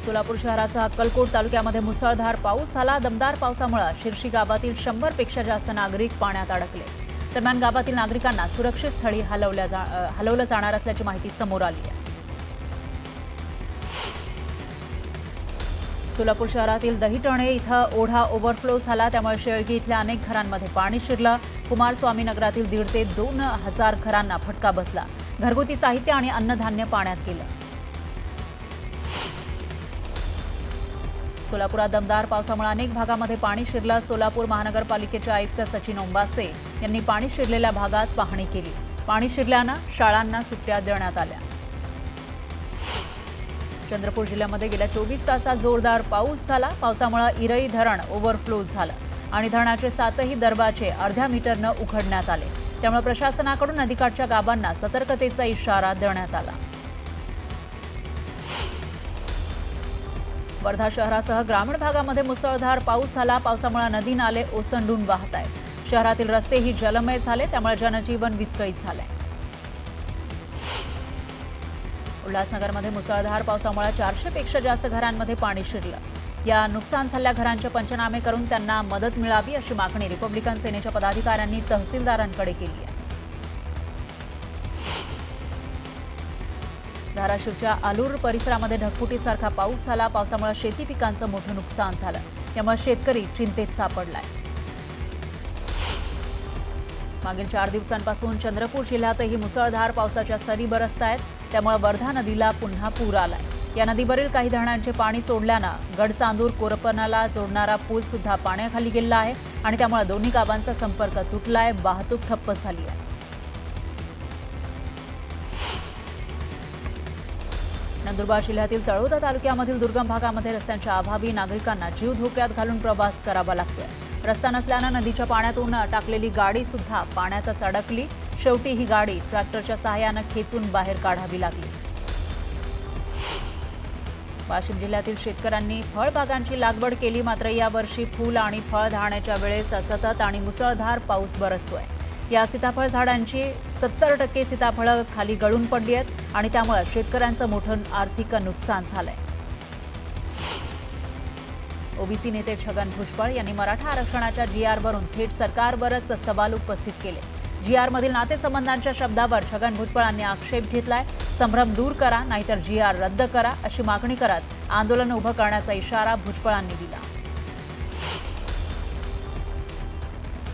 सोलापूर शहरासह अक्कलकोट तालुक्यामध्ये मुसळधार पाऊस झाला। दमदार पावसामुळे शिर्शी गावातील 100 पेक्षा जास्त नागरिक पाण्यात अडकले। दरम्यान गावातील नागरिकांना सुरक्षित स्थळी हलवलं जाणार असल्याची माहिती समोर आली आहे। सोलापूर शहरातील दहिटणे इथं ओढा ओव्हरफ्लो झाला, त्यामुळे शेळगी इथल्या अनेक घरांमध्ये पाणी शिरलं। कुमारस्वामी नगरातील 1,500 ते 2,000 घरांना फटका बसला। घरगुती साहित्य आणि अन्नधान्य पाण्यात गेलं। सोलापुरात दमदार पावसामुळे अनेक भागामध्ये पाणी शिरलं। सोलापूर महानगरपालिकेचे आयुक्त सचिन ओंबासे यांनी पाणी शिरलेल्या भागात पाहणी केली। पाणी शिरल्यानं शाळांना सुट्ट्या देण्यात आल्या। चंद्रपूर जिल्ह्यामध्ये गेल्या 24 तासात जोरदार पाऊस झाला। पावसामुळे इरई धरण ओव्हरफ्लो झालं आणि धरणाचे 7ही दरवाजे अर्ध्या मीटरनं उघडण्यात आले। त्यामुळे प्रशासनाकडून नदीकाठच्या गावांना सतर्कतेचा इशारा देण्यात आला। वर्धा शहरासह ग्रामीण भागामध्ये मुसळधार पाऊस झाला। पावसामुळे नदी नाले ओसंडून वाहत आहेत। शहरातील रस्तेही जलमय झाले, त्यामुळे जनजीवन विस्कळीत झाले। उल्हासनगरमध्ये मुसळधार पावसामुळे 400 पेक्षा जास्त घरांमध्ये पाणी शिरलं। या नुकसान झालेल्या घरांचे पंचनामे करून त्यांना मदत मिळावी अशी मागणी रिपब्लिकन सेनेच्या पदाधिकाऱ्यांनी तहसीलदारांकडे केली आहे। धाराशिवच्या आलूर परिसरामध्ये ढगफुटीसारखा पाऊस झाला। पावसामुळे शेती पिकांचं मोठं नुकसान झालं, त्यामुळे शेतकरी चिंतेत सापडलाय। मागील 4 दिवसांपासून चंद्रपूर जिल्ह्यातही मुसळधार पावसाच्या सरी बरसतायत, त्यामुळे वर्धा नदीला पुन्हा पूर आलाय। या नदीवरील काही धरणांचे पाणी सोडल्यानं गडचांदूर कोरपणाला जोडणारा पूल सुद्धा पाण्याखाली गेला आहे आणि त्यामुळे दोन्ही गावांचा संपर्क तुटलाय, वाहतूक ठप्प झाली आहे। नंदुरबार जिल्ह्यातील तळोदा तालुक्यामधील दुर्गम भागामध्ये रस्त्यांच्या अभावी नागरिकांना जीव धोक्यात घालून प्रवास करावा लागतोय। रस्ता नसल्यानं नदीच्या पाण्यातून टाकलेली गाडी सुद्धा पाण्यातच अडकली। शेवटी ही गाडी ट्रॅक्टरच्या सहाय्यानं खेचून बाहेर काढावी लागली। वाशिम जिल्ह्यातील शेतकऱ्यांनी फळबागांची लागवड केली, मात्र यावर्षी फूल आणि फळ धारण्याच्या वेळेस सतत आणि मुसळधार पाऊस बरसतोय। या सीताफळ झाडांची 70% सीताफळं खाली गळून पडली आहेत आणि त्यामुळे शेतकऱ्यांचं मोठं आर्थिक नुकसान झालंय। ओबीसी नेते छगन भुजबळ यांनी मराठा आरक्षणाच्या जीआरवरून थेट सरकारवरच सवाल उपस्थित केले। जीआरमधील नातेसंबंधांच्या शब्दावर छगन भुजबळांनी आक्षेप घेतलाय। संभ्रम दूर करा, नाहीतर जीआर रद्द करा अशी मागणी करत आंदोलन उभं करण्याचा इशारा भुजबळांनी दिला।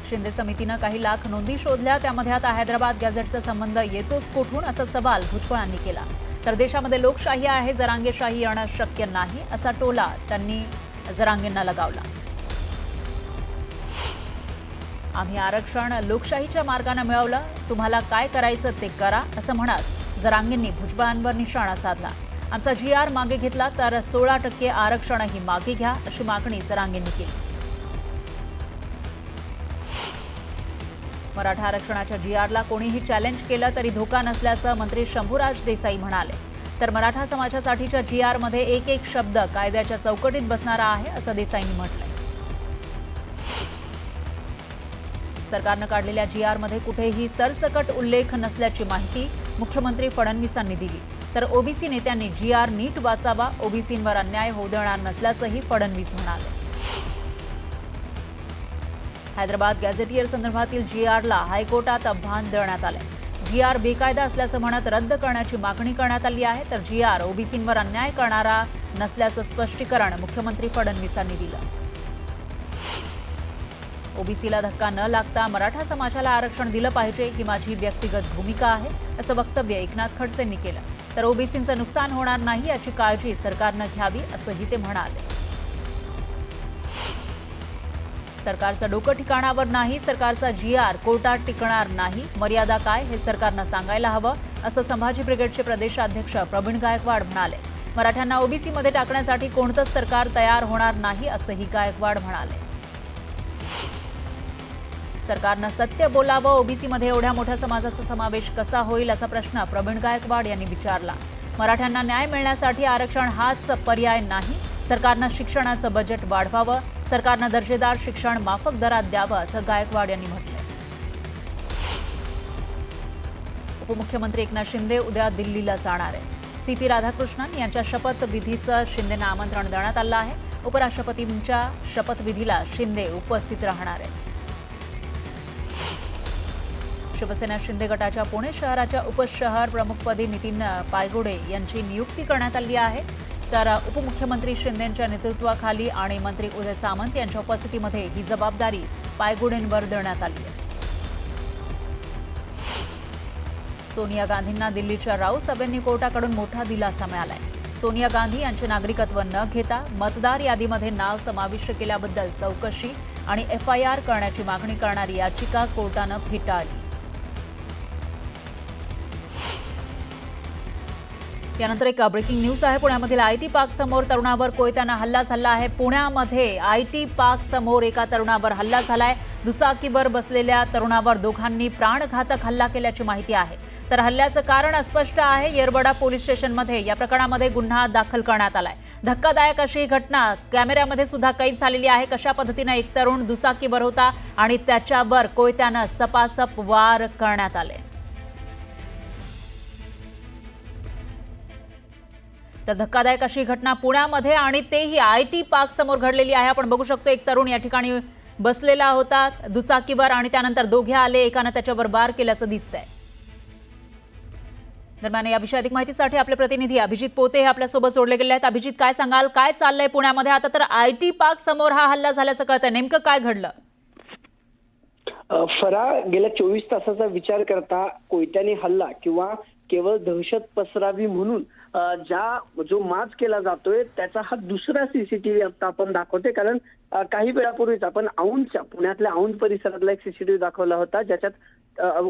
शिंदे समितीनं काही लाख नोंदी शोधल्या, त्यामध्ये आता हैदराबाद गॅझेटचा संबंध येतोच कुठून असा सवाल भुजबळांनी केला। तर देशामध्ये लोकशाही आहे, जरांगेशाही येणं शक्य नाही असा टोला त्यांनी जरांगेंना लगावला। आम्ही आरक्षण लोकशाहीच्या मार्गाने मिळवलं, तुम्हाला काय करायचं ते करा असं म्हणत जरांगेंनी भुजबळांवर निशाणा साधला। आमचा जीआर मागे घेतला तर 16% आरक्षणही मागे घ्या अशी मागणी जरांगेंनी केली। मराठा आरक्षणाच्या जीआरला कोणीही चॅलेंज केलं तरी धोका नसल्याचं मंत्री शंभूराज देसाई म्हणाले। तर मराठा समाजासाठीच्या जीआरमध्ये एक शब्द कायद्याच्या चौकटीत बसणारा आहे असं देसाईंनी म्हटलंय। सरकारनं काढलेल्या जीआरमध्ये कुठेही सरसकट उल्लेख नसल्याची माहिती मुख्यमंत्री फडणवीसांनी दिली। तर ओबीसी नेत्यांनी जीआर नीट वाचावा, ओबीसींवर अन्याय होऊ देणार नसल्याचंही फडणवीस म्हणाले। हैदराबाद गॅझेटियर संदर्भातील जीआरला हायकोर्टात आव्हान देण्यात आले। जीआर बेकायदा असल्याचं म्हणत रद्द करण्याची मागणी करण्यात आली आहे। तर जीआर ओबीसींवर अन्याय करणारा नसल्याचं स्पष्टीकरण मुख्यमंत्री फडणवीसांनी दिलं। ओबीसीला धक्का न लागता मराठा समाजाला आरक्षण दिलं पाहिजे ही माझी व्यक्तिगत भूमिका आहे असं वक्तव्य एकनाथ खडसेंनी केलं। तर ओबीसींचं नुकसान होणार नाही याची काळजी सरकारनं घ्यावी असंही ते म्हणाले। सरकारचं डोकं ठिकाणावर नाही, सरकारचा जीआर कोर्टात टिकणार नाही, मर्यादा काय हे सरकारनं सांगायला हवं असं संभाजी ब्रिगेडचे प्रदेशाध्यक्ष प्रवीण गायकवाड म्हणाले। मराठ्यांना ओबीसीमध्ये टाकण्यासाठी कोणतंच सरकार तयार होणार नाही असंही गायकवाड म्हणाले। सरकारनं सत्य बोलावं, ओबीसीमध्ये एवढ्या मोठ्या समाजाचा समावेश कसा होईल असा प्रश्न प्रवीण गायकवाड यांनी विचारला। मराठ्यांना न्याय मिळण्यासाठी आरक्षण हाच पर्याय नाही, सरकारनं शिक्षणाचं बजेट वाढवावं, सरकारनं दर्जेदार शिक्षण माफक दरात द्यावं असं गायकवाड यांनी म्हटलंय। उपमुख्यमंत्री एकनाथ शिंदे उद्या दिल्लीला जाणार आहेत। CP राधाकृष्णन यांच्या शपथविधीचं शिंदेंना आमंत्रण देण्यात आलं आहे. उपराष्ट्रपतींच्या शपथविधीला शिंदे उपस्थित राहणार आहेत. शिवसेना शिंदे गटाच्या पुणे शहराच्या उपशहर प्रमुखपदी नितीन पायगुडे यांची नियुक्ती करण्यात आली आहे. तर उपमुख्यमंत्री शिंदेंच्या नेतृत्वाखाली आणि मंत्री उदय सामंत यांच्या उपस्थितीमध्ये ही जबाबदारी पायगुडेंवर देण्यात आली आहे. सोनिया गांधींना दिल्लीच्या राऊत सभेंनी कोर्टाकडून मोठा दिलासा मिळालाय. सोनिया गांधी यांचे नागरिकत्व न घेता मतदार यादीमध्ये नाव समाविष्ट केल्याबद्दल चौकशी आणि FIR करण्याची मागणी करणारी याचिका कोर्टानं फेटाळली. यानंतर एक ब्रेकिंग न्यूज आहे. पुण्यामधील IT पार्क समोर तरुणावर कोयत्यानं हल्ला झाला आहे. पुण्यामध्ये IT पार्क समोर एका तरुणावर हल्ला झालाय. दुचाकीवर बसलेल्या तरुणावर दोघांनी प्राणघातक हल्ला केल्याची माहिती आहे. तर हल्ल्याचं कारण अस्पष्ट आहे. येरवडा पोलीस स्टेशनमध्ये या प्रकरणामध्ये गुन्हा दाखल करण्यात आलाय. धक्कादायक अशी ही घटना कॅमेऱ्यामध्ये सुद्धा कैद झालेली आहे. कशा पद्धतीने एक तरुण दुचाकीवर होता आणि त्याच्यावर कोयत्यानं सपासप वार करण्यात आले. तर धक्कादायक अशी घटना पुण्यामध्ये आणि तेही IT पार्क समोर घडलेली आहे. आपण बघू शकतो एक तरुण या ठिकाणी बसलेला होता दुचाकीवर आणि त्यानंतर दोघे आले. एकानं त्याच्यावर वार केल्याचं दिसतंय. दरम्यान या विषयी अधिक माहितीसाठी आपले प्रतिनिधी अभिजित पोते हे आपल्यासोबत जोडले गेले आहेत. अभिजित, काय सांगाल, काय चाललंय पुण्यामध्ये? आता तर IT पार्क समोर हा हल्ला झाल्याचं कळतंय. नेमकं काय घडलं? फरा गेल्या 24 तासाचा विचार करता कोयत्याने हल्ला किंवा केवळ दहशत पसरावी म्हणून जो माज केला जातोय त्याचा हा दुसरा CCTV आता आपण दाखवतोय. कारण काही वेळापूर्वीच आपण औंधच्या पुण्यातल्या औंध परिसरातला एक CCTV दाखवला होता ज्याच्यात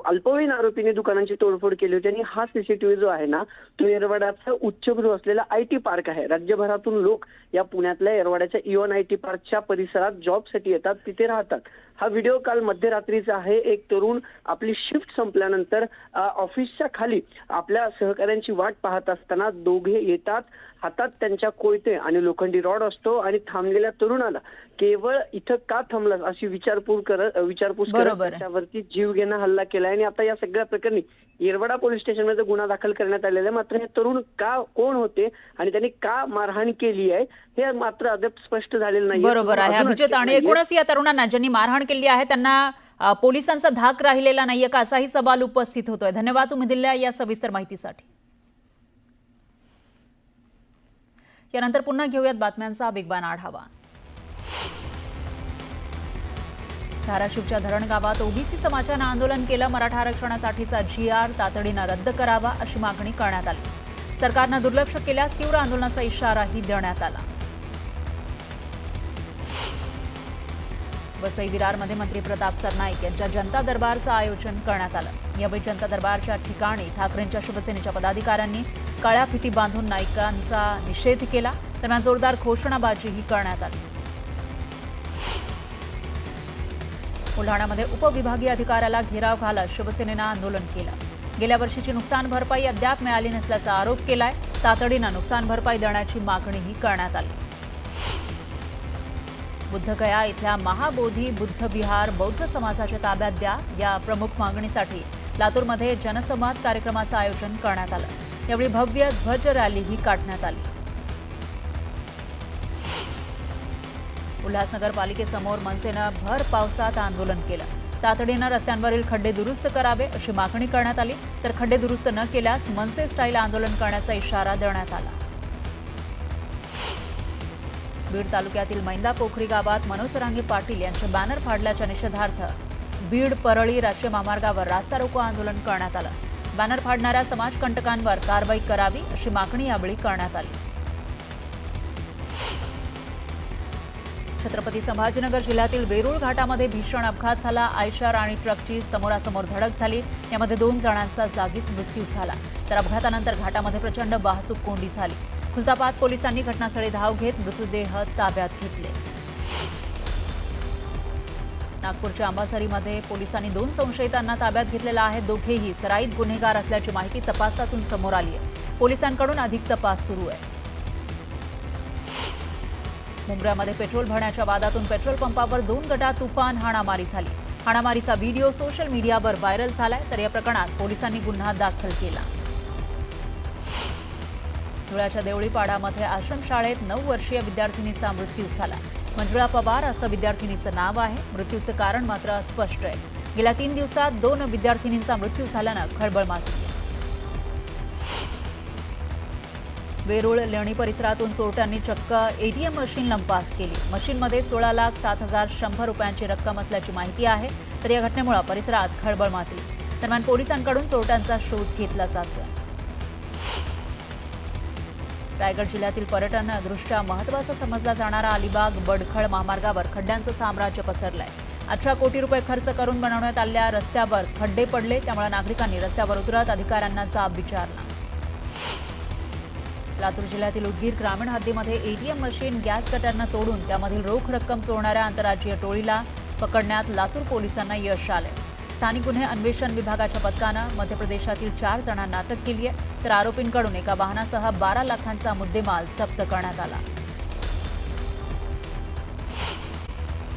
अल्पवयीन आरोपीने दुकानांची तोडफोड केली होती. आणि हा CCTV जो आहे ना तो येरवड्याचा उच्चभ्रू असलेला IT पार्क आहे. राज्यभरातून लोक या पुण्यातल्या येरवड्याच्या इओन IT पार्कच्या परिसरात जॉबसाठी येतात, तिथे राहतात. हा व्हिडिओ काल मध्यरात्रीचा आहे. एक तरुण आपली शिफ्ट संपल्यानंतर ऑफिसच्या खाली आपल्या सहकाऱ्यांची वाट पाहत असताना दोघे येतात. हातात त्यांच्या कोयते आणि लोखंडी रॉड असतो आणि थांबलेल्या तरुणाला केवळ इथं का थांबलास अशी विचारपूस करत त्याच्यावरती जीवघेणा हल्ला केलाय. आणि आता या सगळ्या प्रकरणी येरवडा पोलीस स्टेशनमध्ये गुन्हा दाखल करण्यात आलेला आहे. मात्र हे तरुण कोण होते आणि त्यांनी का मारहाण केली आहे हे मात्र अद्याप स्पष्ट झालेलं नाही. बरोबर आहे अभिजित. आणि एकूणच या तरुणांना ज्यांनी मारहाण केली आहे त्यांना पोलिसांचा धाक राहिलेला नाहीये का, असाही सवाल उपस्थित होतोय. धन्यवाद तुम्ही दिलेल्या या सविस्तर माहितीसाठी. यानंतर पुन्हा घेऊयात बातम्यांचा वेगवान आढावा. धाराशिवच्या धरण गावात OBC समाजानं आंदोलन केलं. मराठा आरक्षणासाठीचा GR तातडीनं रद्द करावा अशी मागणी करण्यात आली. सरकारनं दुर्लक्ष केल्यास तीव्र आंदोलनाचा इशाराही देण्यात आला. वसई विरारमध्ये मंत्री प्रताप सरनाईक यांच्या जनता दरबारचं आयोजन करण्यात आलं. यावेळी जनता दरबारच्या ठिकाणी ठाकरेंच्या शिवसेनेच्या पदाधिकाऱ्यांनी काळ्या फिती बांधून नाईकांचा निषेध केला. दरम्यान जोरदार घोषणाबाजीही करण्यात आली. बुलढाण्यामध्ये उपविभागीय अधिकाऱ्याला घेराव घालत शिवसेनेनं आंदोलन केलं. गेल्या वर्षीची नुकसान भरपाई अद्याप मिळाली नसल्याचा आरोप केलाय. तातडीनं नुकसान भरपाई देण्याची मागणीही करण्यात आली. बुद्धगया इथल्या महाबोधी बुद्ध विहार बौद्ध समाजाच्या ताब्यात द्या या प्रमुख मागणीसाठी लातूरमध्ये जनसंवाद कार्यक्रमाचं आयोजन करण्यात आलं. यावेळी भव्य ध्वज रॅलीही काढण्यात आली. उल्हासनगर पालिकेसमोर मनसेनं भर पावसात आंदोलन केलं. तातडीनं रस्त्यांवरील खड्डे दुरुस्त करावे अशी मागणी करण्यात आली. तर खड्डे दुरुस्त न केल्यास मनसे स्टाईल आंदोलन करण्याचा इशारा देण्यात आला. बीड तालुक्यातील मैंदा पोखरी गावात मनोज सरांगे पाटील यांचे बॅनर फाडल्याच्या निषेधार्थ बीड परळी राष्ट्रीय महामार्गावर रास्ता रोको आंदोलन करण्यात आलं. बॅनर फाडणाऱ्या समाजकंटकांवर कारवाई करावी अशी मागणी यावेळी करण्यात आली. छत्रपती संभाजीनगर जिल्ह्यातील वेरूळ घाटामध्ये भीषण अपघात झाला. आयशर आणि ट्रकची समोरासमोर धडक झाली. यामध्ये 2 जणांचा जागीच मृत्यू झाला. तर अपघातानंतर घाटामध्ये प्रचंड वाहतूक कोंडी झाली. खुलताबाद पोलिसांनी घटनास्थळी धाव घेत मृतदेह ताब्यात घेतले. नागपूरच्या अंबाझरीमध्ये पोलिसांनी 2 संशयितांना ताब्यात घेतलेला आहे. दोघेही सराईत गुन्हेगार असल्याची माहिती तपासातून समोर आली आहे. पोलिसांकडून अधिक तपास सुरू आहे. मुंब्र्यामध्ये पेट्रोल भरण्याच्या वादातून पेट्रोल पंपावर 2 गटात तुफान हाणामारी झाली. हाणामारीचा व्हिडिओ सोशल मीडियावर व्हायरल झालाय. तर या प्रकरणात पोलिसांनी गुन्हा दाखल केला. धुळ्याच्या देवळीपाडामध्ये आश्रमशाळेत 9 वर्षीय विद्यार्थिनीचा मृत्यू झाला. मंजुळा पवार असं विद्यार्थिनीचं नाव आहे. मृत्यूचं कारण मात्र अस्पष्ट आहे. गेल्या 3 दिवसात 2 विद्यार्थिनींचा मृत्यू झाल्यानं खळबळ माजली. वेरूळ लेणी परिसरातून चोरट्यांनी चक्क एटीएम मशीन लंपास केली. मशीनमध्ये 16,07,100 रुपयांची रक्कम असल्याची माहिती आहे. तर या घटनेमुळे परिसरात खळबळ माजली. दरम्यान पोलिसांकडून चोरट्यांचा शोध घेतला जातोय. रायगड जिल्ह्यातील पर्यटनदृष्ट्या महत्त्वाचा समजला जाणारा अलिबाग बडखळ महामार्गावर खड्ड्यांचं साम्राज्य पसरलंय. 18 कोटी रुपये खर्च करून बनवण्यात आलेल्या रस्त्यावर खड्डे पडले. त्यामुळे नागरिकांनी रस्त्यावर उतरत अधिकाऱ्यांना जाब विचारला. लातूर जिल्ह्यातील उदगीर ग्रामीण हद्दीमध्ये एटीएम मशीन गॅस कटरनं तोडून त्यामधील रोख रक्कम चोरणाऱ्या आंतरराज्यीय टोळीला पकडण्यात लातूर पोलिसांना यश आलंय. स्थानिक गुन्हे अन्वेषण विभागाच्या पथकानं मध्य प्रदेशातील 4 जणांना अटक केली आहे. तर आरोपींकडून एका वाहनासह 12 लाखांचा मुद्देमाल जप्त करण्यात आला.